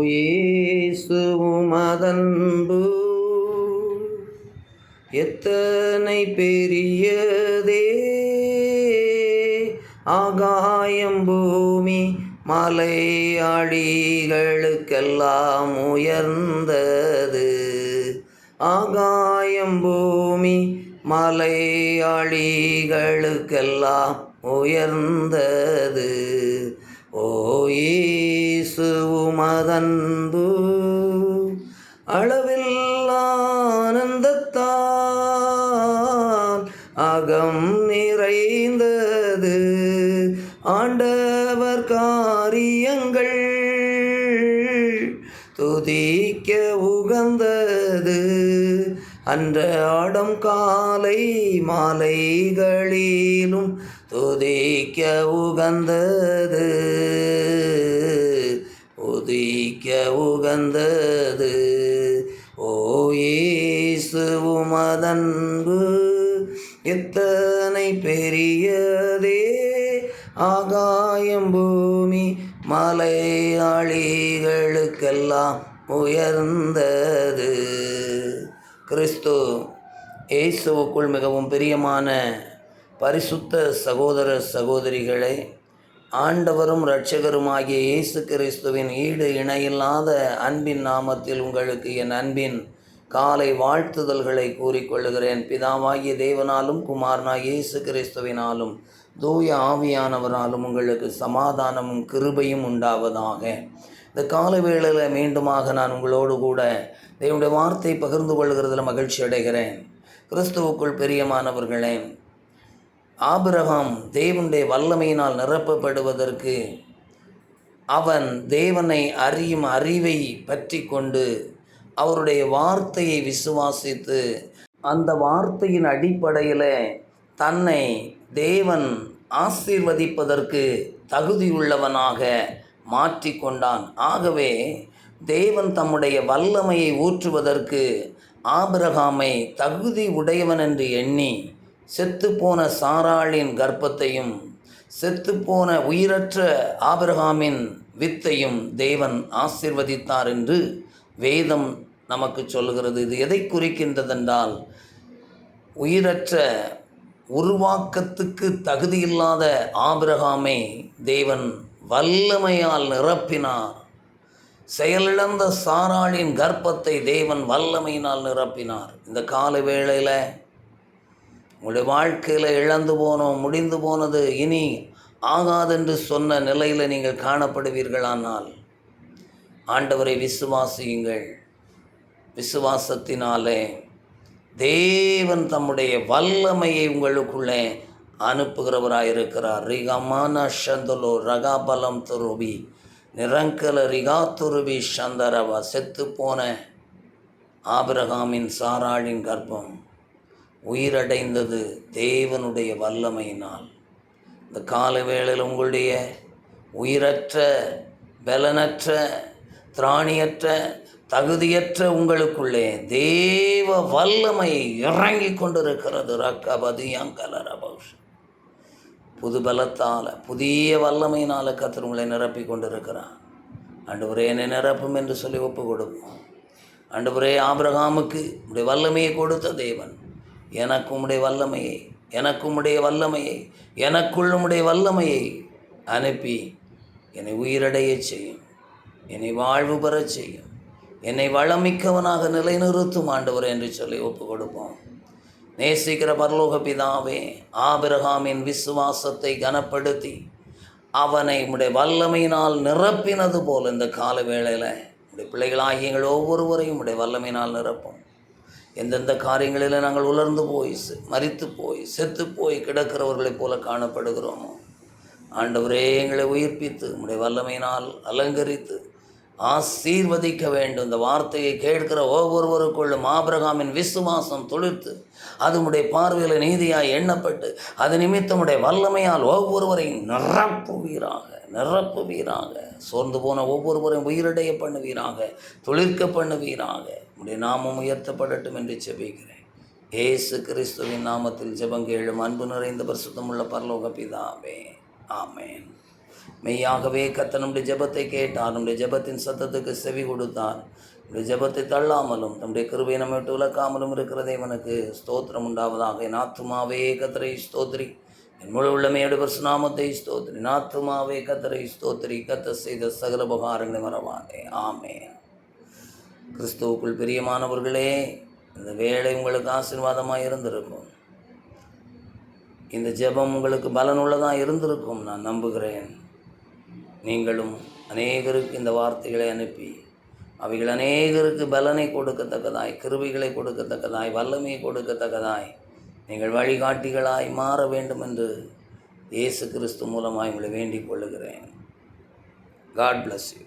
இயேசுவும் அதன்பு எத்தனை பெரியதே, ஆகாயம் பூமி மலை அடிகளுக்கெல்லாம் உயர்ந்தது. ஆகாயம் பூமி மலை அடிகளுக்கெல்லாம் உயர்ந்தது. ஓ இயேசுவும் அதன்பு அளவில்லா ஆனந்தத்தால் அகம் நிறைந்தது. ஆண்டவர் காரியங்கள் துதிக்க உகந்தது. அன்றாடம் காலை மாலைகளிலும் துதிக்க உகந்தது. துதிக்க உகந்தது. ஓ இயேசுவும் அதன்பு எத்தனை பெரியதே, ஆகாயம் பூமி மலை அழிகளுக்கெல்லாம் உயர்ந்தது. கிறிஸ்து இயேசுவுக்குள் மிகவும் பிரியமான பரிசுத்த சகோதர சகோதரிகளே, ஆண்டவரும் இரட்சகருமாகிய இயேசு கிறிஸ்துவின் ஈடு இணையில்லாத அன்பின் நாமத்தில் உங்களுக்கு என் அன்பின் காலை வாழ்த்துதல்களை கூறிக்கொள்ளுகிறேன். பிதாவாகிய தேவனாலும் குமாரனாகிய இயேசு கிறிஸ்துவினாலும் தூய ஆவியானவராலும் உங்களுக்கு சமாதானமும் கிருபையும் உண்டாவதாக. இந்த காலை வேளையில் மீண்டுமாக நான் உங்களோடு கூட தேவனுடைய வார்த்தை பகிர்ந்து கொள்கிறதில் மகிழ்ச்சி அடைகிறேன். கிறிஸ்துவுக்குள் பிரியமானவர்களே, ஆபிரகாம் தேவனுடைய வல்லமையினால் நிரப்பப்படுவதற்கு அவன் தேவனை அறியும் அறிவை பற்றி கொண்டு அவருடைய வார்த்தையை விசுவாசித்து அந்த வார்த்தையின் அடிப்படையில் தன்னை தேவன் ஆசீர்வதிப்பதற்கு தகுதியுள்ளவனாக மாற்றிக்கொண்டான். ஆகவே தேவன் தம்முடைய வல்லமையை ஊற்றுவதற்கு ஆபிரகாமை தகுதி உடையவன் என்று எண்ணி செத்துப்போன சாராளின் கர்ப்பத்தையும் செத்துப்போன உயிரற்ற ஆபிரகாமின் வித்தையும் தேவன் ஆசீர்வதித்தார் என்று வேதம் நமக்கு சொல்கிறது. இது எதை குறிக்கின்றதென்றால், உயிரற்ற உருவாக்கத்துக்கு தகுதியில்லாத ஆபிரகாமை தேவன் வல்லமையால் நிரப்பினார். செயலிழந்த சாராளின் கர்ப்பத்தை தேவன் வல்லமையினால் நிரப்பினார். இந்த கால வேளையில் உங்களுடைய வாழ்க்கையில் இழந்து போனோம், முடிந்து போனது, இனி ஆகாதென்று சொன்ன நிலையில் நீங்கள் காணப்படுவீர்களானால் ஆண்டவரை விசுவாசியுங்கள். விசுவாசத்தினாலே தேவன் தம்முடைய வல்லமையை உங்களுக்குள்ளே அனுப்புகிறவராயிருக்கிறார். ரிகமான சந்தலோ ரகாபலம் துருபி நிரங்கல ரிகா துருபி சந்தரவா. செத்துப்போன ஆபிரகாமின் சாராளின் கர்ப்பம் உயிரடைந்தது தேவனுடைய வல்லமையினால். இந்த கால வேளையில் உங்களுடைய உயிரற்ற, பலனற்ற, திராணியற்ற, தகுதியற்ற உங்களுக்குள்ளே தேவ வல்லமை இறங்கி கொண்டிருக்கிறது. ரக்கபதியங்கலரபௌஷ. புது பலத்தால், புதிய வல்லமையினால் கர்த்தர் உங்களை நிரப்பி கொண்டிருக்கிறார். ஆண்டவரே என்னை நிரப்பும் என்று சொல்லி ஒப்பு கொடுப்போம். ஆண்டவரே, ஆபிரகாமுக்கு உடைய வல்லமையை கொடுத்த தேவன் எனக்கும் உடைய வல்லமையை, எனக்கும் உடைய வல்லமையை, எனக்குள் உடைய வல்லமையை அனுப்பி என்னை உயிரடைய செய்யும், என்னை வாழ்வு பெறச் செய்யும், என்னை வளமிக்கவனாக நிலைநிறுத்தும் ஆண்டவர் என்று சொல்லி ஒப்பு கொடுப்போம். நேசிக்கிற பரலோக பிதாவே, ஆபிரகாமின் விசுவாசத்தை கனப்படுத்தி அவனை உடைய வல்லமையினால் நிரப்பினது போல் இந்த கால வேளையில் உடைய பிள்ளைகளாகிய எங்கள் ஒவ்வொருவரையும் உடைய வல்லமையினால் நிரப்பும். எந்தெந்த காரியங்களில் நாங்கள் உலர்ந்து போய் மரித்து போய் செத்து போய் கிடக்கிறவர்களைப் போல காணப்படுகிறோமோ, ஆண்டவரே எங்களை உயிர்ப்பித்து உடைய வல்லமையினால் அலங்கரித்து ஆசீர்வதிக்க வேண்டும். இந்த வார்த்தையை கேட்கிற ஒவ்வொருவருக்குள்ளும் ஆபிரகாமின் விசுவாசம் துளிர்த்து அது உடைய பார்வையில் நீதியாய் எண்ணப்பட்டு அது நிமித்தமுடைய வல்லமையால் ஒவ்வொருவரையும் நிரப்புவீராக, நிரப்புவீராக. சோர்ந்து போன ஒவ்வொருவரையும் உயிரடைய பண்ணுவீராக, துளிர்க்க பண்ணுவீராக. உடைய நாமம் உயர்த்தப்படட்டும் என்று ஜெபிக்கிறேன். இயேசு கிறிஸ்துவின் நாமத்தில் ஜெபங்கேளும். அன்பு நிறைந்த பரிசுத்தமுள்ள பரலோக பிதாவே, ஆமென். மெய்யாகவே கர்த்தர் நம்முடைய ஜெபத்தை கேட்டார், நம்முடைய ஜெபத்தின் சத்தத்துக்கு செவி கொடுத்தார். நம்முடைய ஜெபத்தை தள்ளாமலும் நம்முடைய கிருபை நம்மை விட்டு விலக்காமலும் இருக்கிற தேவனுக்கு ஸ்தோத்திரம் உண்டாவதாக. என் ஆத்துமாவே கர்த்தரை ஸ்தோத்திரி, என் முழு உள்ளமையோட பரிசுநாமத்தை ஸ்தோத்திரி. என் ஆத்துமாவே கர்த்தரை ஸ்தோத்திரி, கர்த்தர் செய்த சகல உபகாரங்களை மறவாதே. ஆமென். கிறிஸ்துவுக்குள் பிரியமானவர்களே, இந்த வேளை உங்களுக்கு ஆசீர்வாதமாக இருந்திருக்கும். இந்த ஜெபம் உங்களுக்கு பலனுள்ளதாக இருந்திருக்கும் நான் நம்புகிறேன். நீங்களும் அநேகருக்கு இந்த வார்த்தைகளை அனுப்பி அவைகள் அநேகருக்கு பலனை கொடுக்கத்தக்கதாய், கிருபைகளை கொடுக்கத்தக்கதாய், வல்லமையை கொடுக்கத்தக்கதாய் நீங்கள் வழிகாட்டிகளாய் மாற வேண்டும் என்று இயேசு கிறிஸ்து மூலமாய் உங்களை வேண்டிக் கொள்ளுகிறேன். God bless you.